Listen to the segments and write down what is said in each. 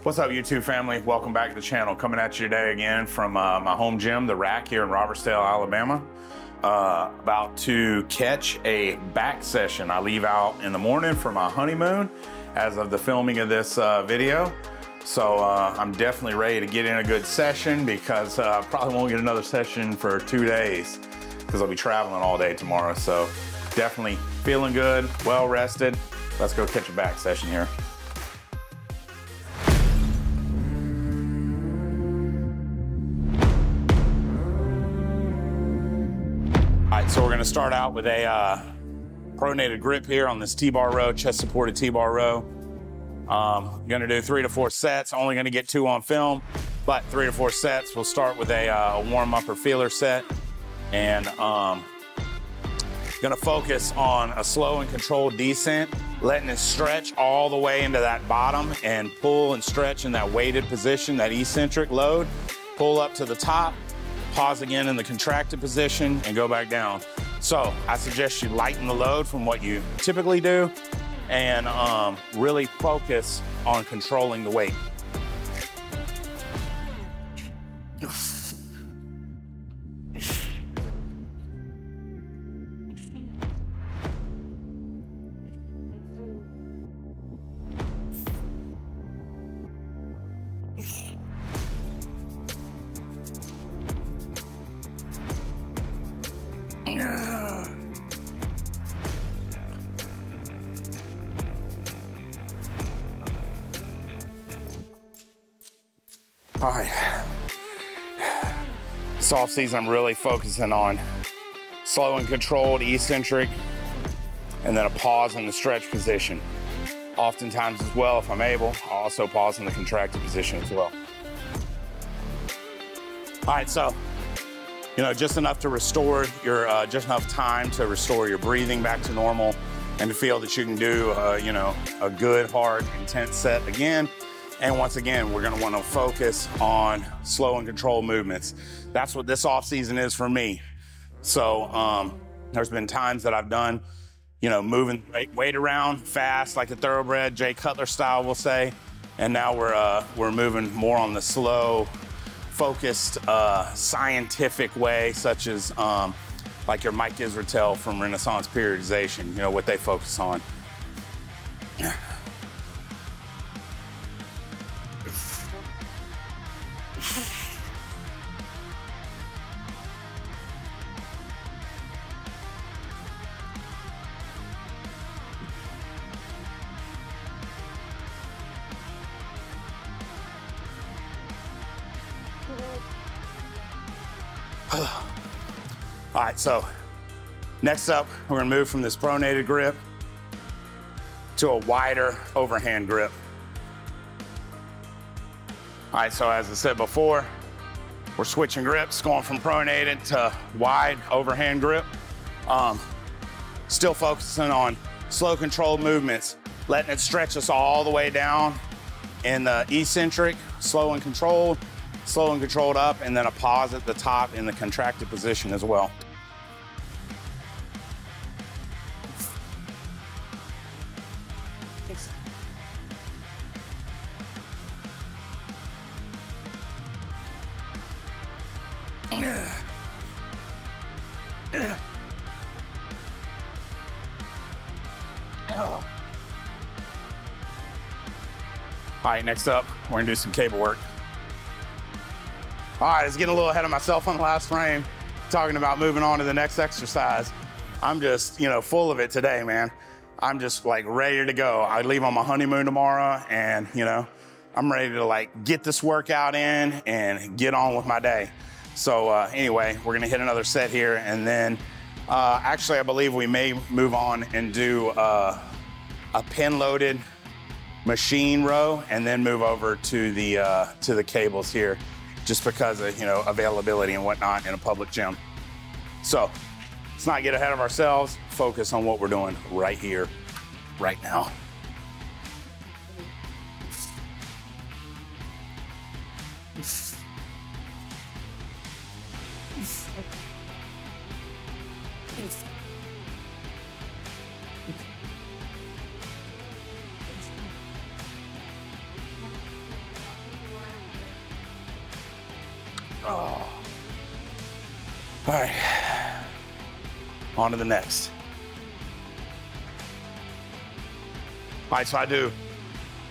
What's up, YouTube family? Welcome back to the channel. Coming at you today again from my home gym, The Rack, here in Robertsdale, Alabama. About to catch a back session. I leave out in the morning for my honeymoon as of the filming of this video. So I'm definitely ready to get in a good session because I probably won't get another session for 2 days because I'll be traveling all day tomorrow. So definitely feeling good, well rested. Let's go catch a back session here. So we're gonna start out with a pronated grip here on this T-bar row, chest supported T-bar row. Gonna do 3 to 4 sets, only gonna get 2 on film, but 3 to 4 sets. We'll start with a warm up or feeler set, and gonna focus on a slow and controlled descent, letting it stretch all the way into that bottom and pull and stretch in that weighted position, that eccentric load, pull up to the top, pause again in the contracted position and go back down. So I suggest you lighten the load from what you typically do and really focus on controlling the weight. All right, this off season I'm really focusing on slow and controlled eccentric and then a pause in the stretch position. Oftentimes as well, if I'm able, I'll also pause in the contracted position as well. All right, so, just enough to restore your, just enough time to restore your breathing back to normal and to feel that you can do, a good, hard, intense set again. And once again, we're gonna wanna focus on slow and controlled movements. That's what this off season is for me. So there's been times that I've done, moving weight around fast, like a thoroughbred, Jay Cutler style, we'll say. And now we're moving more on the slow, focused, scientific way, such as like your Mike Israetel from Renaissance Periodization, what they focus on. All right, so next up, we're gonna move from this pronated grip to a wider overhand grip. All right, so as I said before, we're switching grips, going from pronated to wide overhand grip. Still focusing on slow controlled movements, letting it stretch us all the way down in the eccentric, slow and controlled up, and then a pause at the top in the contracted position as well. All right, next up, we're gonna do some cable work. All right, I was getting a little ahead of myself on the last frame, talking about moving on to the next exercise. I'm just, full of it today, man. I'm just like ready to go. I leave on my honeymoon tomorrow and, I'm ready to like get this workout in and get on with my day. So anyway, we're gonna hit another set here and then actually I believe we may move on and do a pin loaded machine row and then move over to the cables here, just because of availability and whatnot in a public gym. So let's not get ahead of ourselves, focus on what we're doing right here, right now. Oh. All right, on to the next. All right, so I do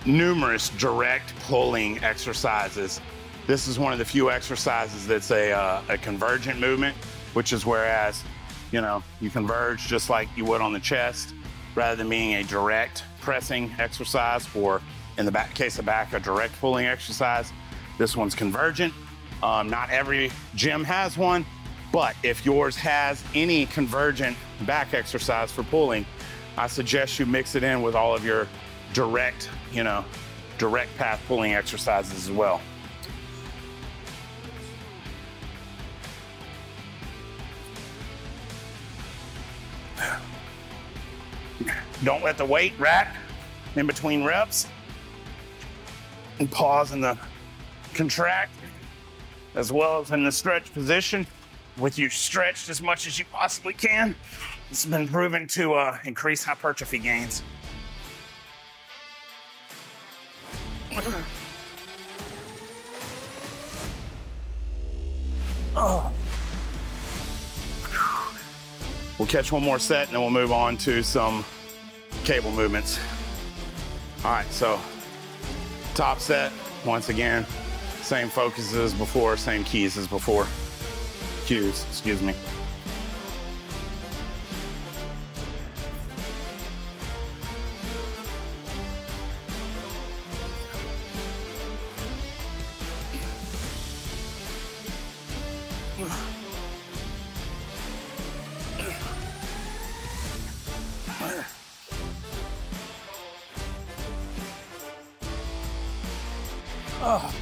numerous direct pulling exercises. This is one of the few exercises that's a convergent movement, which is whereas, you know, you converge just like you would on the chest, rather than being a direct pressing exercise, or in the case of back, a direct pulling exercise. This one's convergent. Not every gym has one, but if yours has any convergent back exercise for pulling, I suggest you mix it in with all of your direct, you know, direct path pulling exercises as well. Don't let the weight rack in between reps. And pause in the contract, as well as in the stretch position, with you stretched as much as you possibly can. It's been proven to increase hypertrophy gains. Oh. We'll catch one more set and then we'll move on to some cable movements. All right, so top set, once again, same focus as before, same keys as before. Cues, excuse me. Oh.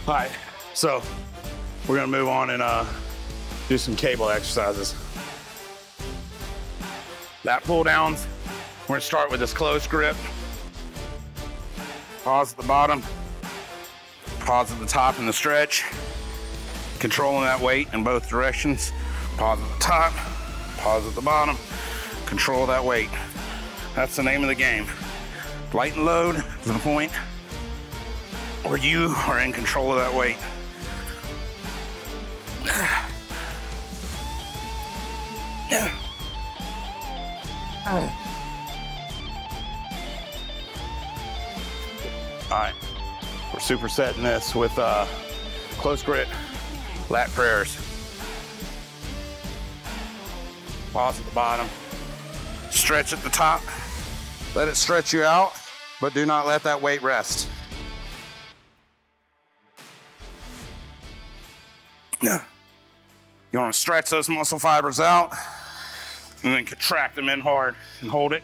All right, so we're gonna move on and do some cable exercises. Lat pull downs, we're gonna start with this close grip. Pause at the bottom, pause at the top in the stretch, controlling that weight in both directions. Pause at the top, pause at the bottom, control that weight. That's the name of the game. Light and load is the point where you are in control of that weight. All right, we're supersetting this with close grip lat prayers. Pause at the bottom, stretch at the top. Let it stretch you out, but do not let that weight rest. You want to stretch those muscle fibers out and then contract them in hard and hold it.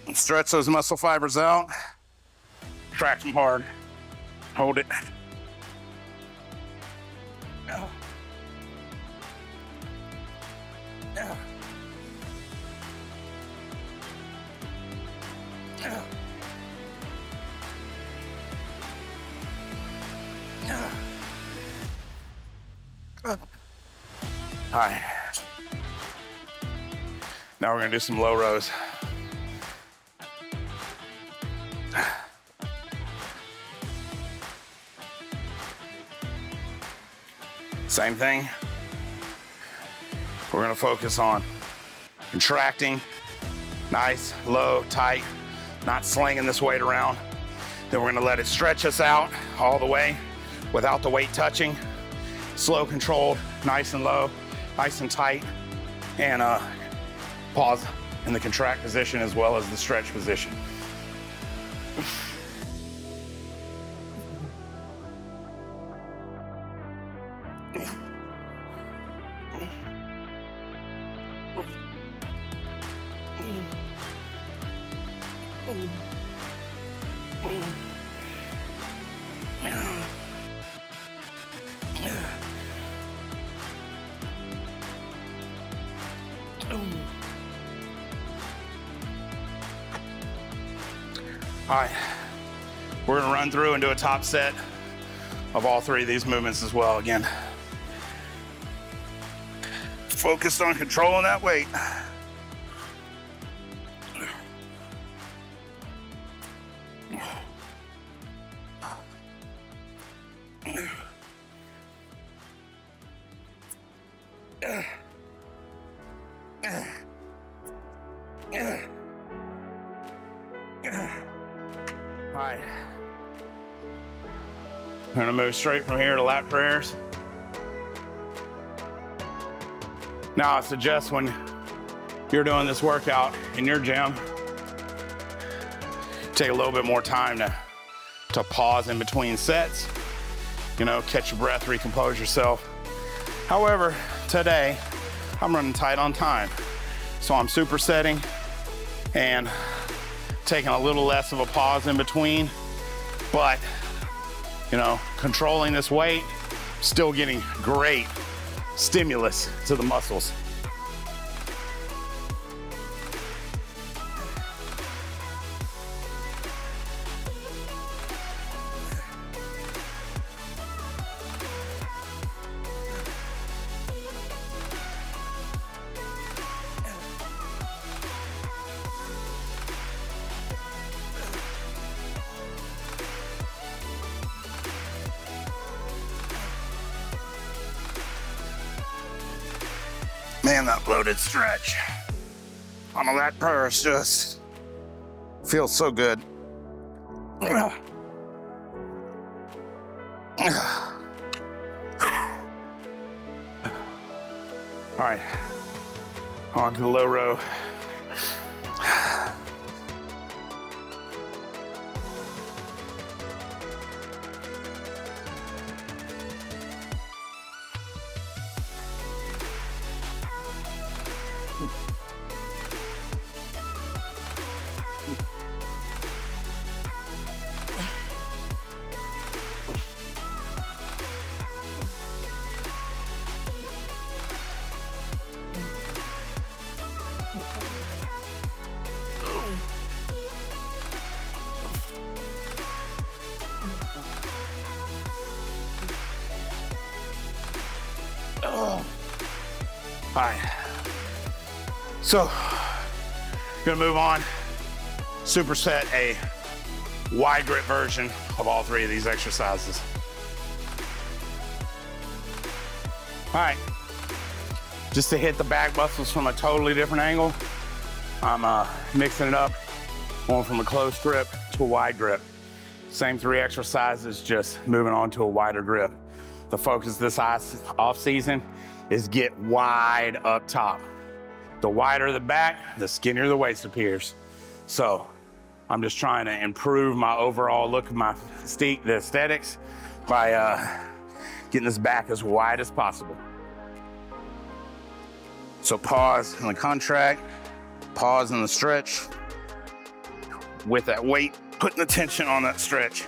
And stretch those muscle fibers out, contract them hard, hold it. All right. Now we're gonna do some low rows. Same thing. We're gonna focus on contracting, nice, low, tight, not slinging this weight around. Then we're gonna let it stretch us out all the way without the weight touching. Slow, controlled, nice and low, nice and tight, and pause in the contract position as well as the stretch position. All right, we're gonna run through and do a top set of all three of these movements as well. Again, focused on controlling that weight. All right. I'm gonna move straight from here to lat prayers. Now I suggest when you're doing this workout in your gym, take a little bit more time to pause in between sets, you know, catch your breath, recompose yourself. However, today, I'm running tight on time. So I'm supersetting and taking a little less of a pause in between, but, you know, controlling this weight, still getting great stimulus to the muscles. Man, that loaded stretch on a lat press just feels so good. All right, on to the low row. All right, so gonna move on, superset a wide grip version of all three of these exercises. All right, just to hit the back muscles from a totally different angle, I'm mixing it up, going from a close grip to a wide grip. Same three exercises, just moving on to a wider grip. The focus this off season is get wide up top. The wider the back, the skinnier the waist appears. So I'm just trying to improve my overall look of my the aesthetics by getting this back as wide as possible. So pause in the contract, pause in the stretch. With that weight, putting the tension on that stretch.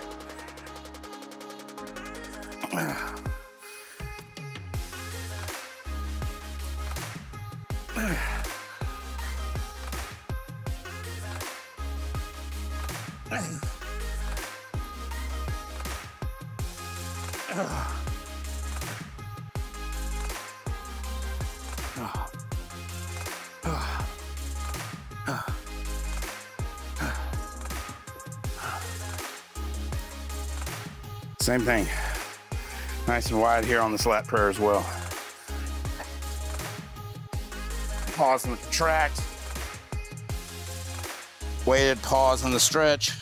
Same thing, nice and wide here on this lat prayer as well. Pause in the contract. Weighted pause in the stretch.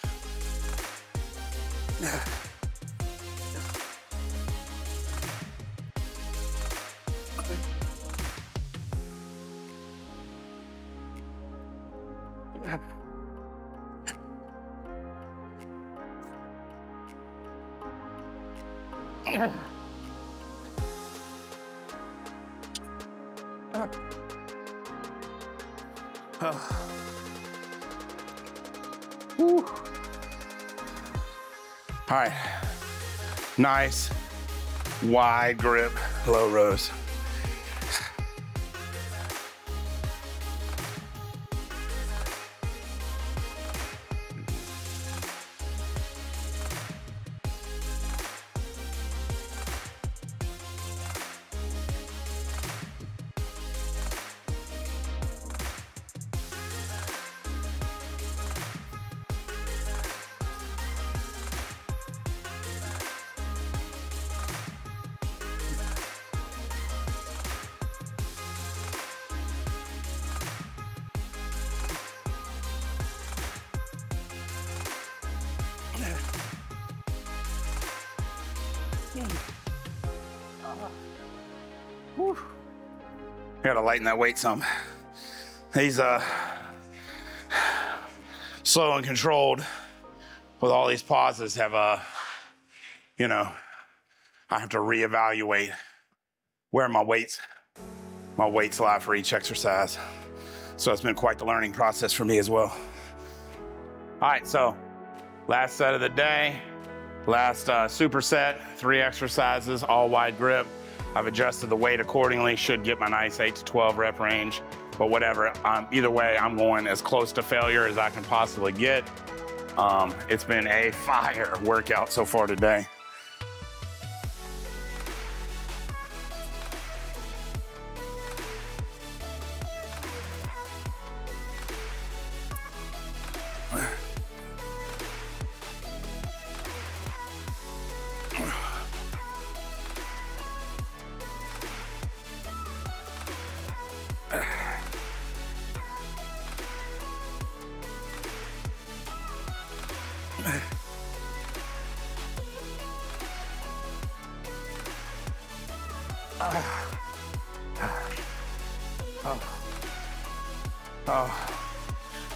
All right, nice, wide grip, low rows. Whew. Gotta lighten that weight some. These slow and controlled with all these pauses have you know, I have to reevaluate where my weights lie for each exercise. So it's been quite the learning process for me as well. All right, so last set of the day, last superset, 3 exercises, all wide grip. I've adjusted the weight accordingly, should get my nice 8 to 12 rep range, but whatever, either way, I'm going as close to failure as I can possibly get. It's been a fire workout so far today.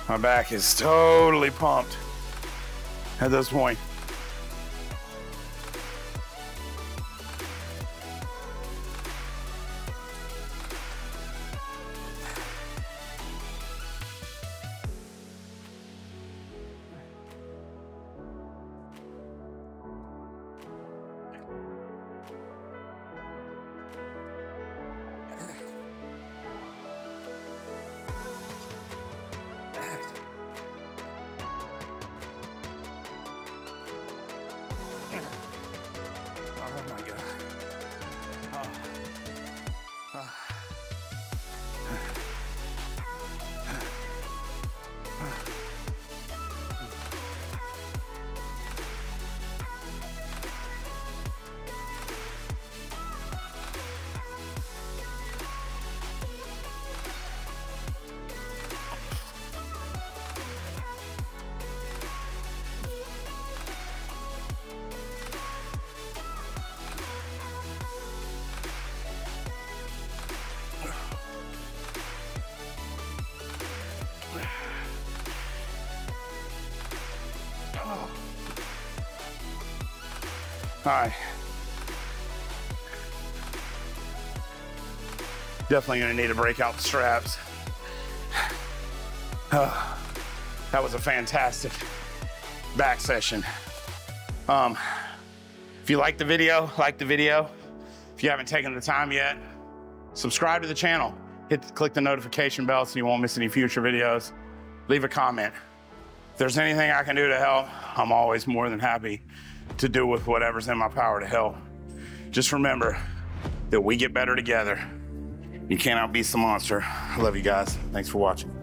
My back is totally pumped at this point. All right. Definitely gonna need to break out the straps. That was a fantastic back session. If you like the video, like the video. If you haven't taken the time yet, subscribe to the channel. Click the notification bell so you won't miss any future videos. Leave a comment. If there's anything I can do to help, I'm always more than happy to do with whatever's in my power to help. Just remember that we get better together. You can't outbeat the monster. I love you guys. Thanks for watching.